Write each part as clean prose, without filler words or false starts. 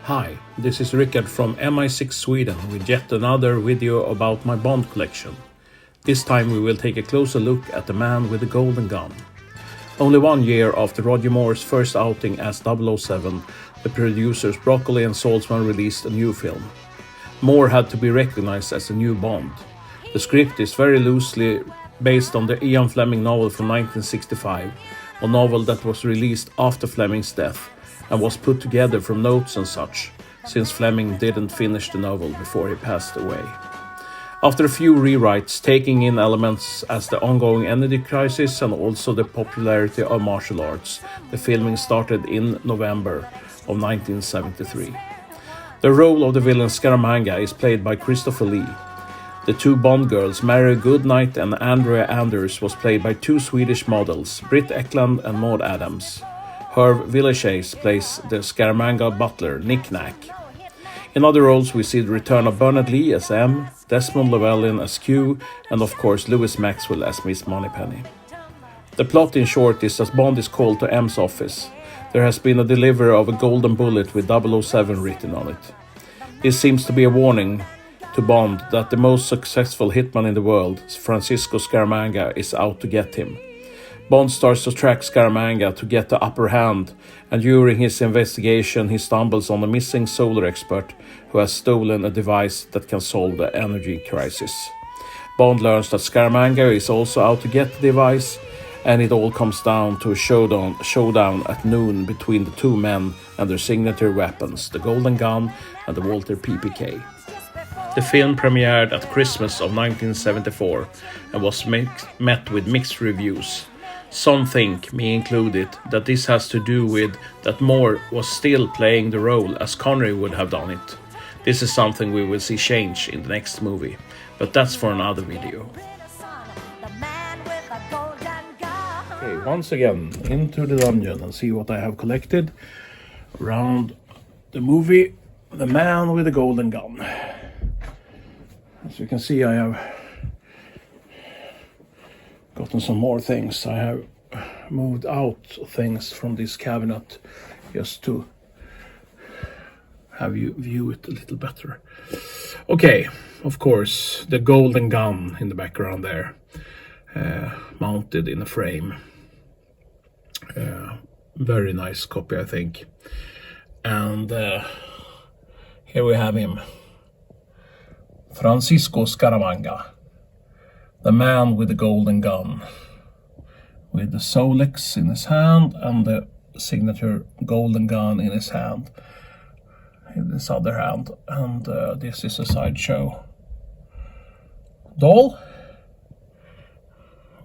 Hi, this is Rickard from MI6 Sweden with yet another video about my Bond collection. This time we will take a closer look at the man with the golden gun. Only 1 year after Roger Moore's first outing as 007, the producers Broccoli and Saltzman released a new film. Moore had to be recognized as a new Bond. The script is very loosely based on the Ian Fleming novel from 1965, a novel that was released after Fleming's death and was put together from notes and such, since Fleming didn't finish the novel before he passed away. After a few rewrites, taking in elements as the ongoing energy crisis and also the popularity of martial arts, the filming started in November of 1973. The role of the villain Scaramanga is played by Christopher Lee. The two Bond girls, Mary Goodnight and Andrea Anders, was played by two Swedish models, Britt Ekland and Maud Adams. Herve Villechaize plays the Scaramanga butler, Nick Nack. In other roles we see the return of Bernard Lee as M, Desmond Llewellyn as Q, and of course Louis Maxwell as Miss Moneypenny. The plot in short is that Bond is called to M's office. There has been a delivery of a golden bullet with 007 written on it. This seems to be a warning to Bond that the most successful hitman in the world, Francisco Scaramanga, is out to get him. Bond starts to track Scaramanga to get the upper hand, and during his investigation he stumbles on a missing solar expert who has stolen a device that can solve the energy crisis. Bond learns that Scaramanga is also out to get the device, and it all comes down to a showdown at noon between the two men and their signature weapons, the Golden Gun and the Walther PPK. The film premiered at Christmas of 1974 and was met with mixed reviews. Some think, me included, that this has to do with that Moore was still playing the role as Connery would have done it. This is something we will see change in the next movie, but that's for another video. Okay, once again, into the dungeon and see what I have collected around the movie The Man with the Golden Gun. As you can see, I have gotten some more things. I have moved out things from this cabinet just to have you view it a little better. Okay, of course, the Golden Gun in the background there, mounted in a frame. Very nice copy, I think. And here we have him, Francisco Scaramanga, the man with the golden gun, with the Solex in his hand and the signature golden gun in his hand, in his other hand. And this is a sideshow doll.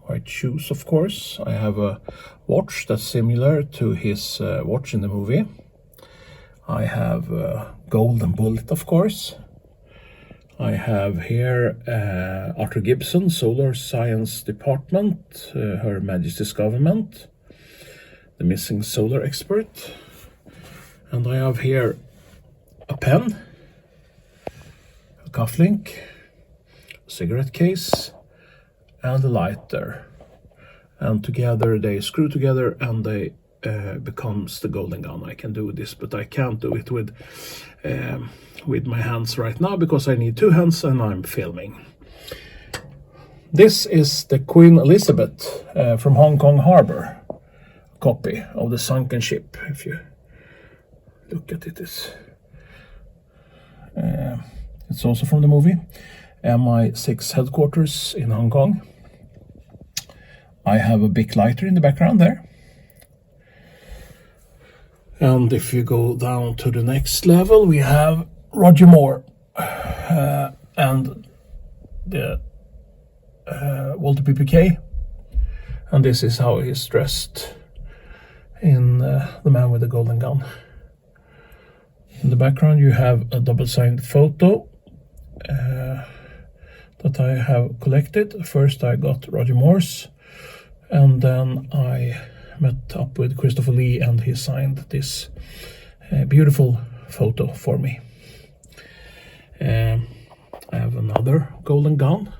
White shoes, of course. I have a watch that's similar to his watch in the movie. I have a golden bullet, of course. I have here Arthur Gibson, Solar Science Department, Her Majesty's Government, the missing solar expert. And I have here a pen, a cufflink, a cigarette case, and a lighter. And together they screw together and they becomes the golden gun. I can do this, but I can't do it with my hands right now because I need two hands and I'm filming. This is the Queen Elizabeth from Hong Kong Harbor, copy of the sunken ship. If you look at it, it's also from the movie. MI6 headquarters in Hong Kong. I have a big lighter in the background there. And if you go down to the next level, we have Roger Moore and the Walther PPK. And this is how he's dressed in The Man with the Golden Gun. In the background you have a double-signed photo that I have collected. First I got Roger Moore's, and then I met up with Christopher Lee and he signed this beautiful photo for me. I have another golden gun.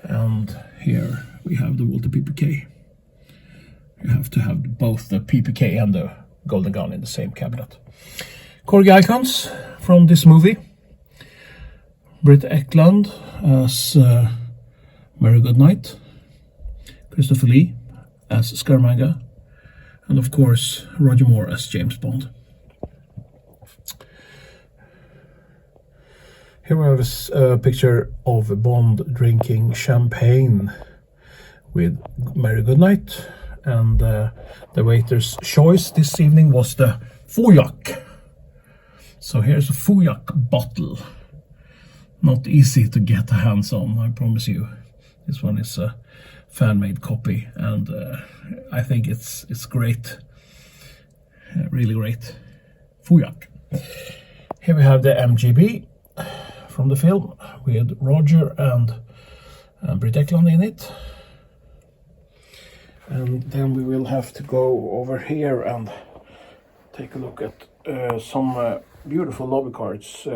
And here we have the Walther PPK. We have to have both the PPK and the golden gun in the same cabinet. Corgi icons from this movie. Britt Ekland as Mary Goodnight, Christopher Lee as Scaramanga, and of course Roger Moore as James Bond. Here we have a picture of Bond drinking champagne with Mary Goodnight, and the waiter's choice this evening was the Fouillac. So here's a Fouillac bottle. Not easy to get hands on, I promise you. This one is a fan-made copy, and I think it's great, really great. Fouillac. Here we have the MGB from the film with Roger and Britt Ekland in it. And then we will have to go over here and take a look at some beautiful lobby cards.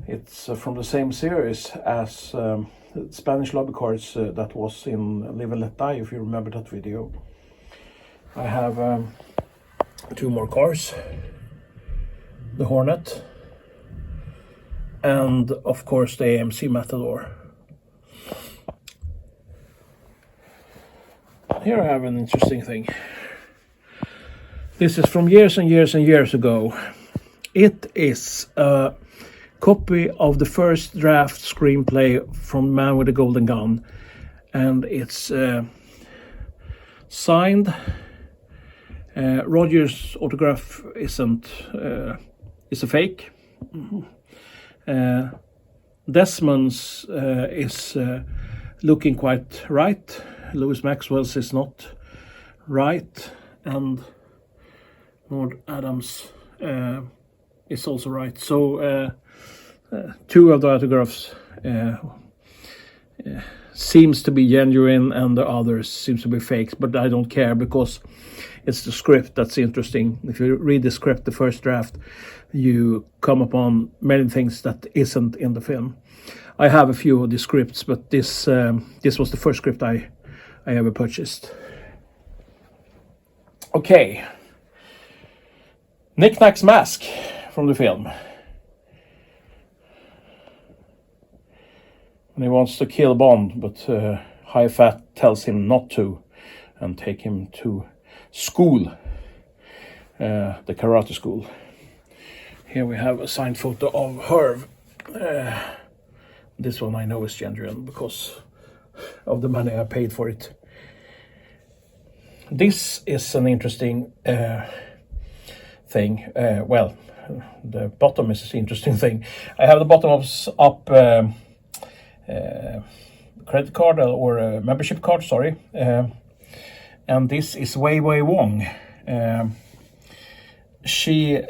It's from the same series as Spanish lobby cards that was in Live and Let Die, if you remember that video. I have two more cars, the Hornet, and of course the AMC Matador. Here I have an interesting thing. This is from years and years and years ago. It is a copy of the first draft screenplay from Man with the Golden Gun, and it's signed. Roger's autograph isn't is a fake. Desmond's is looking quite right. Louis Maxwell's is not right, and Lord Adams is also right. So two of the autographs seems to be genuine, and the others seems to be fakes. But I don't care, because it's the script that's interesting. If you read the script, the first draft, you come upon many things that isn't in the film. I have a few of the scripts, but this was the first script I ever purchased. Okay. Nick Nack's mask from the film. And he wants to kill Bond, but High Fat tells him not to and take him to school, the karate school. Here we have a signed photo of Herb. This one I know is genuine because of the money I paid for it. This is an interesting thing. Well, the bottom is an interesting thing. I have the bottom up credit card or a membership card, sorry. And this is Wei Wei Wong. She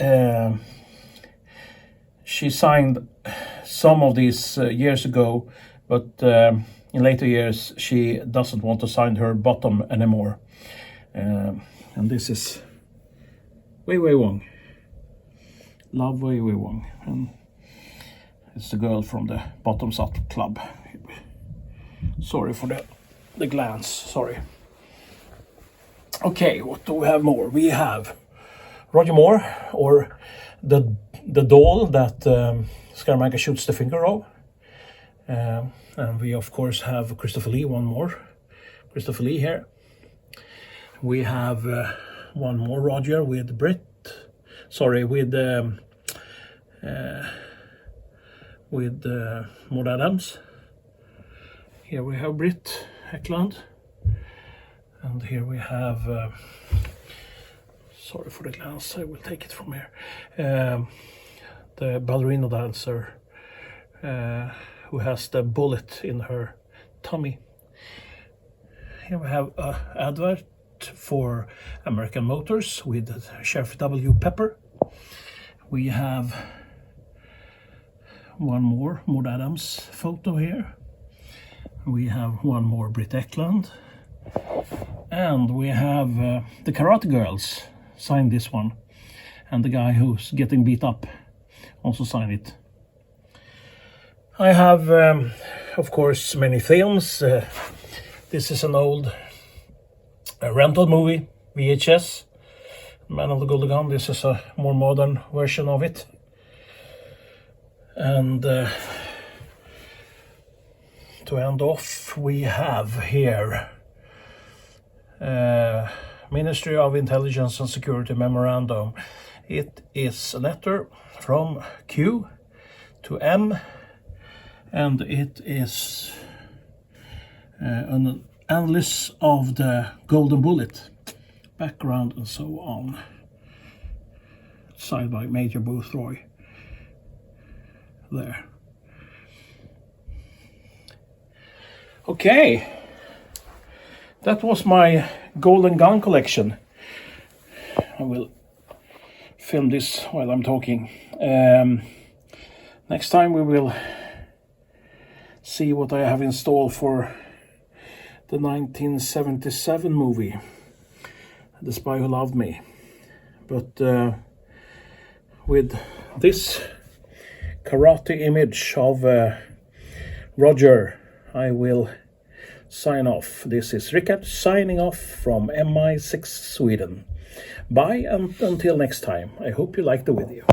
signed some of these years ago, but in later years she doesn't want to sign her bottom anymore. And this is Wei Wei Wong. Love Wei Wei Wong. And it's the girl from the Bottoms Up Club. Sorry for the glance, sorry. Okay, what do we have more? We have Roger Moore, or the doll that Scaramanga shoots the finger of. And we of course have Christopher Lee, one more. Christopher Lee here. We have one more Roger with Britt. Sorry, with Maud Adams. Here we have Britt Ekland. And here we have, sorry for the glance, I will take it from here. The ballerina dancer who has the bullet in her tummy. Here we have an advert for American Motors with Sheriff W. Pepper. We have one more Maud Adams photo here. We have one more Britt Ekland. And we have the Karate Girls signed this one. And the guy who's getting beat up also signed it. I have, of course, many films. This is an old a rental movie, VHS, Man of the Golden Gun. This is a more modern version of it. And to end off, we have here Ministry of Intelligence and Security Memorandum. It is a letter from Q to M, and it is an analysis of the Golden Bullet, background and so on, signed by Major Boothroyd. There. Okay, that was my Golden Gun collection. I will film this while I'm talking. Next time we will see what I have installed for the 1977 movie, The Spy Who Loved Me. But with this karate image of Roger, I will sign off. This is Rickard signing off from MI6 Sweden. Bye, and until next time. I hope you liked the video.